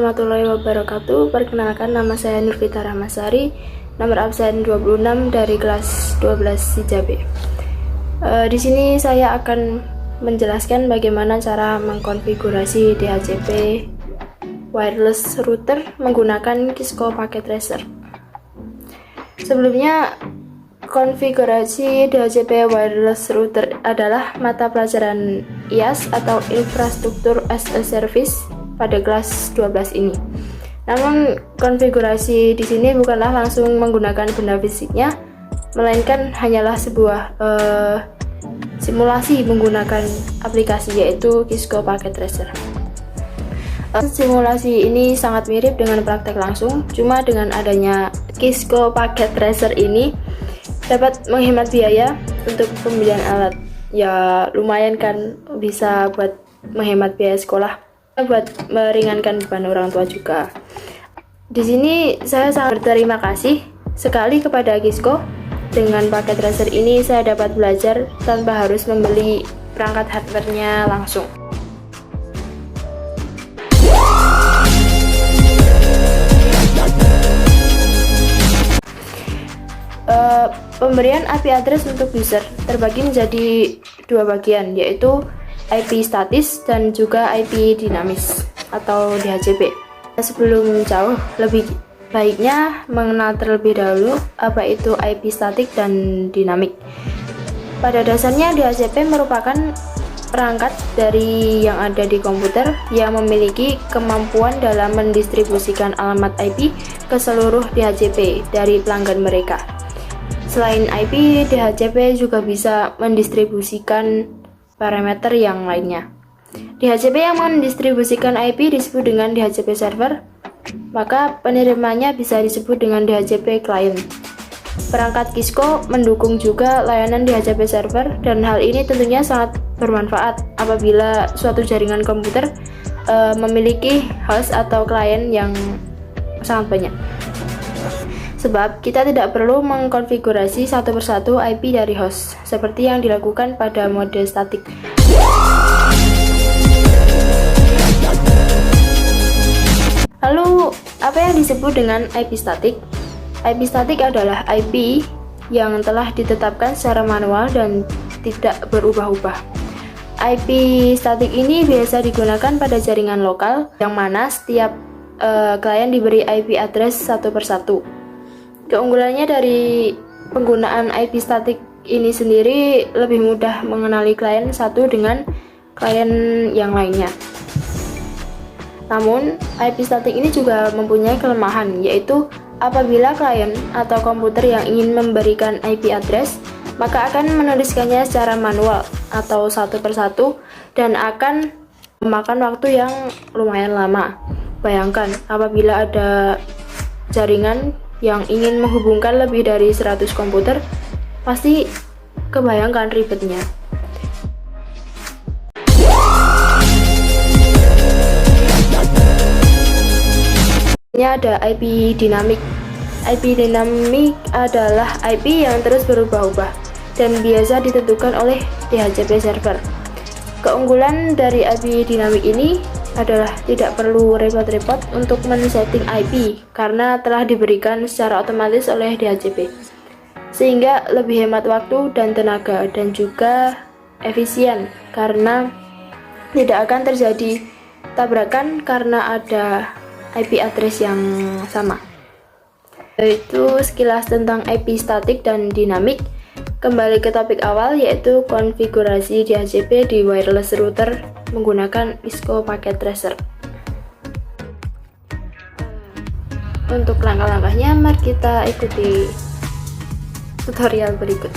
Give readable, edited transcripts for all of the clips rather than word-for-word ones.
warahmatullahi wabarakatuh. Perkenalkan, nama saya Nurvita Rahmasari, nomor absen 26 dari kelas 12 Hijabe. Di sini saya akan menjelaskan bagaimana cara mengkonfigurasi DHCP wireless router menggunakan Cisco Packet Tracer. Sebelumnya, konfigurasi DHCP wireless router adalah mata pelajaran IaaS atau Infrastructure as a Service pada kelas 12 ini. Namun konfigurasi di sini bukanlah langsung menggunakan benda fisiknya, melainkan hanyalah sebuah simulasi menggunakan aplikasi yaitu Cisco Packet Tracer. Simulasi ini sangat mirip dengan praktek langsung, cuma dengan adanya Cisco Packet Tracer ini dapat menghemat biaya untuk pembelian alat. Ya lumayan kan, bisa buat menghemat biaya sekolah, buat meringankan beban orang tua juga. Di sini saya sangat berterima kasih sekali kepada Cisco. Dengan paket tracer ini saya dapat belajar tanpa harus membeli perangkat hardware-nya langsung. Pemberian IP address untuk user terbagi menjadi dua bagian, yaitu IP statis dan juga IP dinamis atau DHCP. Sebelum jauh, lebih baiknya mengenal terlebih dahulu apa itu IP statik dan dinamik. Pada dasarnya DHCP merupakan perangkat dari yang ada di komputer yang memiliki kemampuan dalam mendistribusikan alamat IP ke seluruh DHCP dari pelanggan mereka. Selain IP, DHCP juga bisa mendistribusikan parameter yang lainnya. DHCP yang mendistribusikan IP disebut dengan DHCP server, maka penerimanya bisa disebut dengan DHCP client. Perangkat Cisco mendukung juga layanan DHCP server, dan hal ini tentunya sangat bermanfaat apabila suatu jaringan komputer memiliki host atau klien yang sangat banyak. Sebab kita tidak perlu mengkonfigurasi satu persatu IP dari host, seperti yang dilakukan pada mode statik. Lalu, apa yang disebut dengan IP statik? IP statik adalah IP yang telah ditetapkan secara manual dan tidak berubah-ubah. IP statik ini biasa digunakan pada jaringan lokal, yang mana setiap klien diberi IP address satu persatu. Keunggulannya dari penggunaan IP statik ini sendiri lebih mudah mengenali klien satu dengan klien yang lainnya. Namun, IP statik ini juga mempunyai kelemahan, yaitu apabila klien atau komputer yang ingin memberikan IP address, maka akan menuliskannya secara manual atau satu persatu dan akan memakan waktu yang lumayan lama. Bayangkan apabila ada jaringan yang ingin menghubungkan lebih dari 100 komputer, pasti kebayangkan ribetnya. Ini ada IP dinamik. IP dinamik adalah IP yang terus berubah-ubah dan biasa ditentukan oleh DHCP server. Keunggulan dari IP dinamik ini adalah tidak perlu repot-repot untuk men-setting IP karena telah diberikan secara otomatis oleh DHCP, sehingga lebih hemat waktu dan tenaga, dan juga efisien karena tidak akan terjadi tabrakan karena ada IP address yang sama. Itu sekilas tentang IP statik dan dinamik. Kembali ke topik awal, yaitu konfigurasi DHCP di wireless router menggunakan Cisco Packet Tracer. Untuk langkah-langkahnya, mari kita ikuti tutorial berikut.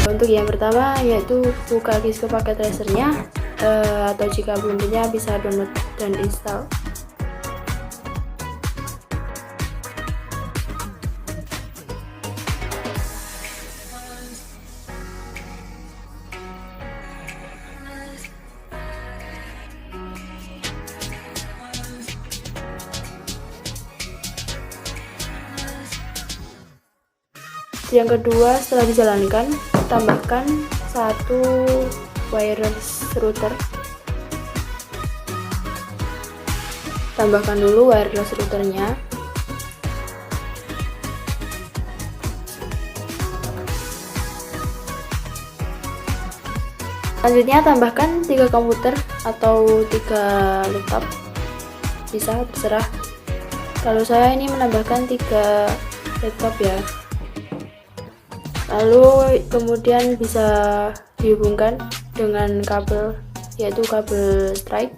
Untuk yang pertama, yaitu buka Cisco Packet Tracer-nya, atau jika belum punya bisa download dan install. Yang kedua, setelah dijalankan, tambahkan satu wireless router. Tambahkan dulu wireless routernya. Selanjutnya tambahkan 3 komputer atau 3 laptop, bisa terserah. Kalau saya ini menambahkan 3 laptop ya. Lalu kemudian bisa dihubungkan dengan kabel, yaitu kabel strike.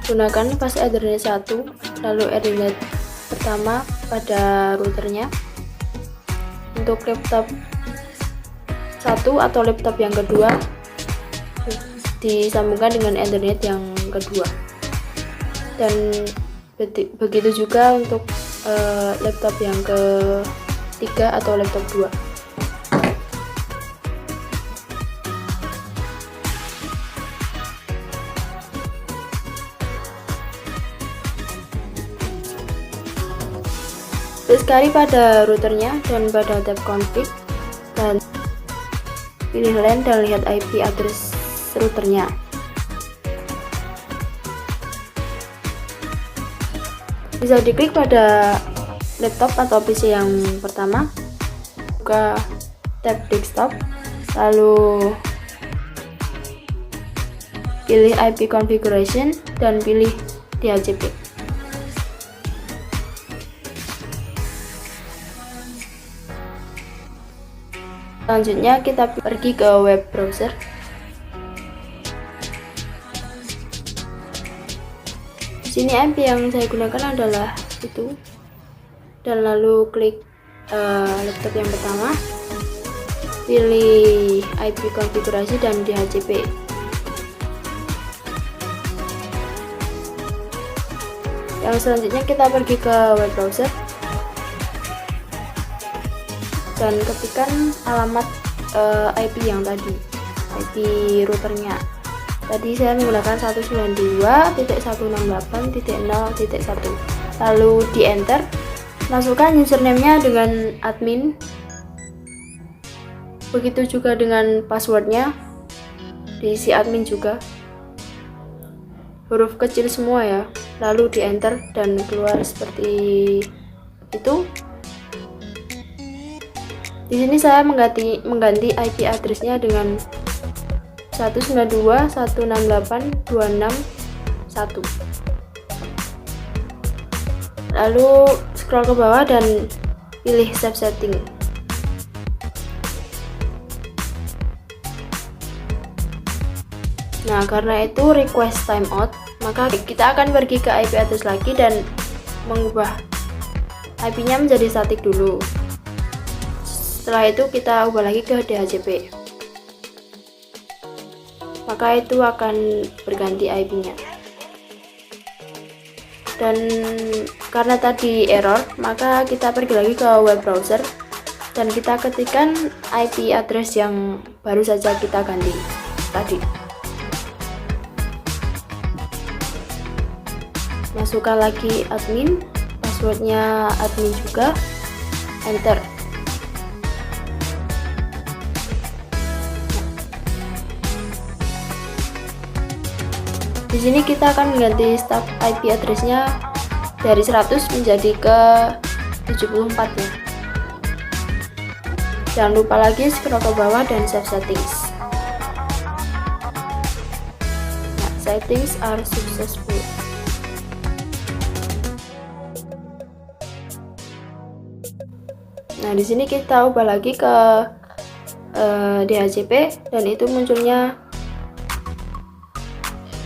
Gunakan fast Ethernet 1, lalu Ethernet pertama pada routernya. Untuk laptop 1 atau laptop yang kedua disambungkan dengan Ethernet yang kedua. Dan begitu juga untuk laptop yang ketiga atau laptop 2. Klik sekali pada routernya dan pada tab config, dan pilih LAN dan lihat IP address routernya. Bisa diklik pada laptop atau PC yang pertama, buka tab desktop, lalu pilih IP configuration dan pilih DHCP. Selanjutnya kita pergi ke web browser. Di sini IP yang saya gunakan adalah itu, dan lalu klik laptop yang pertama, pilih IP konfigurasi dan DHCP. Yang selanjutnya kita pergi ke web browser dan ketikkan alamat IP yang tadi, IP routernya. Tadi saya menggunakan 192.168.0.1, lalu di enter. Masukkan username-nya dengan admin, begitu juga dengan passwordnya, diisi admin juga, huruf kecil semua ya, lalu di enter dan keluar seperti itu. Di sini saya mengganti IP address-nya dengan 192.168.261. Lalu scroll ke bawah dan pilih save setting. Nah, karena itu request timeout, maka kita akan pergi ke IP address lagi dan mengubah IP-nya menjadi static dulu. Setelah itu kita ubah lagi ke DHCP, maka itu akan berganti IP-nya. Dan karena tadi error, maka kita pergi lagi ke web browser dan kita ketikkan IP address yang baru saja kita ganti tadi. Masukkan lagi admin, passwordnya admin juga, enter. Di sini kita akan mengganti start IP address-nya dari 100 menjadi ke 74 ya. Jangan lupa lagi scroll ke bawah dan save settings. Nah, settings are successful. Nah, di sini kita ubah lagi ke DHCP dan itu munculnya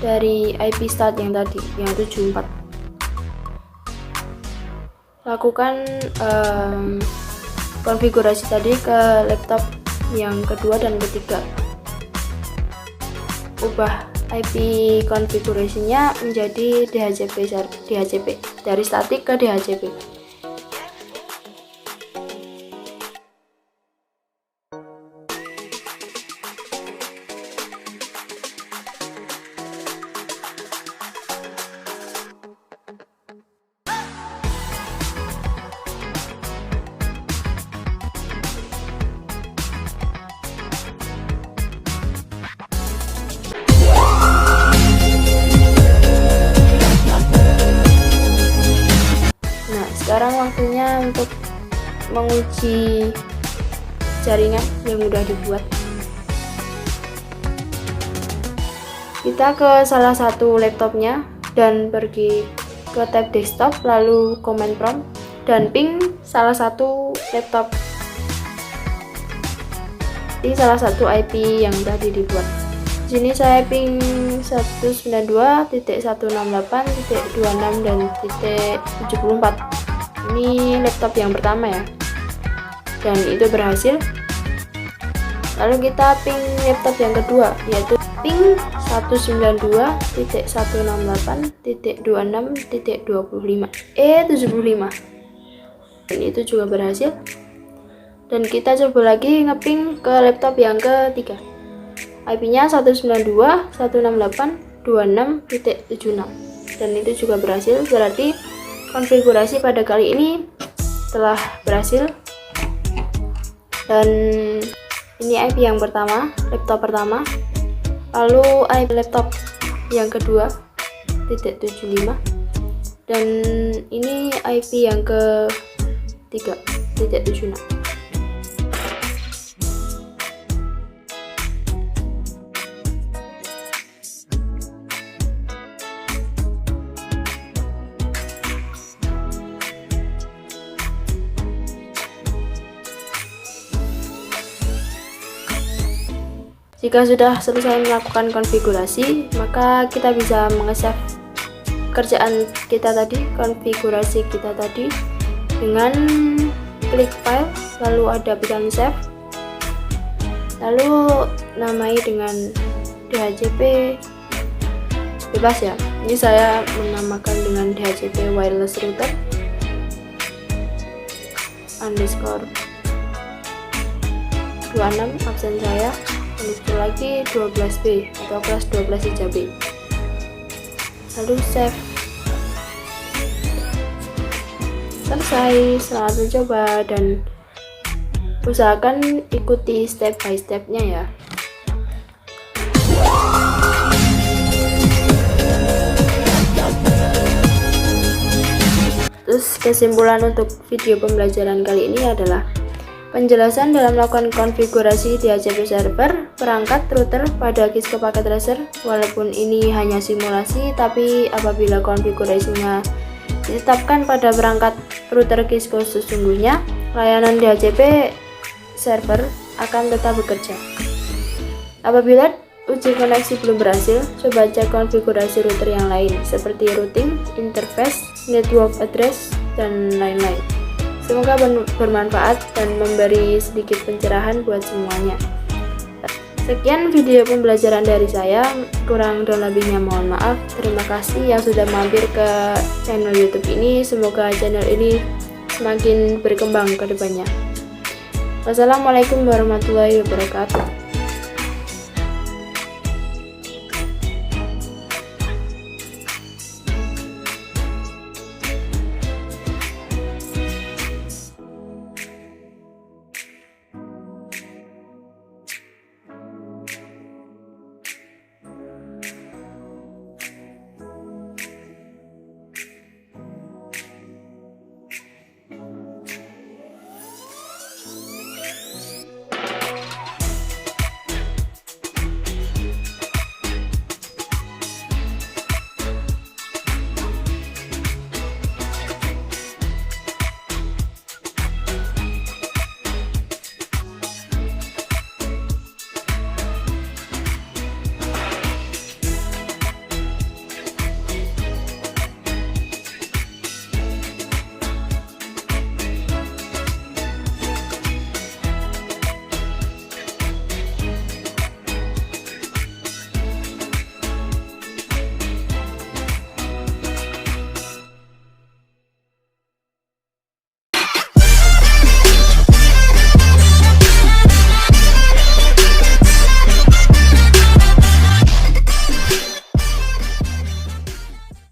dari IP start yang tadi, yang 74. Lakukan konfigurasi tadi ke laptop yang kedua dan ketiga. Ubah IP konfigurasinya menjadi DHCP dari static ke DHCP. waktunya untuk menguji jaringan yang mudah dibuat. Kita ke salah satu laptopnya dan pergi ke tab desktop, lalu command prompt dan ping salah satu laptop di salah satu IP yang tadi dibuat. Di sini saya ping 192.168.26 dan .74. Ini laptop yang pertama ya, dan itu berhasil. Lalu kita ping laptop yang kedua, yaitu ping 192.168.26.25 dan itu juga berhasil. Dan kita coba lagi ngeping ke laptop yang ketiga, IP-nya 192.168.26.76 dan itu juga berhasil. Berarti konfigurasi pada kali ini telah berhasil. Dan ini IP yang pertama, laptop pertama. Lalu IP laptop yang kedua .75 dan ini IP yang ketiga .76. Jika sudah selesai melakukan konfigurasi, maka kita bisa menge-save kerjaan kita tadi, konfigurasi kita tadi, dengan klik file, lalu ada pilihan save, lalu namai dengan DHCP bebas ya. Ini saya menamakan dengan DHCP wireless router underscore 26 absen saya, itu lagi 12B atau kelas 12 IJB, lalu save. Selesai. Selamat mencoba dan usahakan ikuti step by stepnya ya. Terus kesimpulan untuk video pembelajaran kali ini adalah penjelasan dalam melakukan konfigurasi DHCP server, perangkat, router pada Cisco Packet Tracer. Walaupun ini hanya simulasi, tapi apabila konfigurasinya ditetapkan pada perangkat router Cisco sesungguhnya, layanan DHCP server akan tetap bekerja. Apabila uji koneksi belum berhasil, coba cek konfigurasi router yang lain seperti routing, interface, network address, dan lain-lain. Semoga bermanfaat dan memberi sedikit pencerahan buat semuanya. Sekian video pembelajaran dari saya, kurang dan lebihnya mohon maaf. Terima kasih yang sudah mampir ke channel YouTube ini. Semoga channel ini semakin berkembang ke depannya. Wassalamualaikum warahmatullahi wabarakatuh.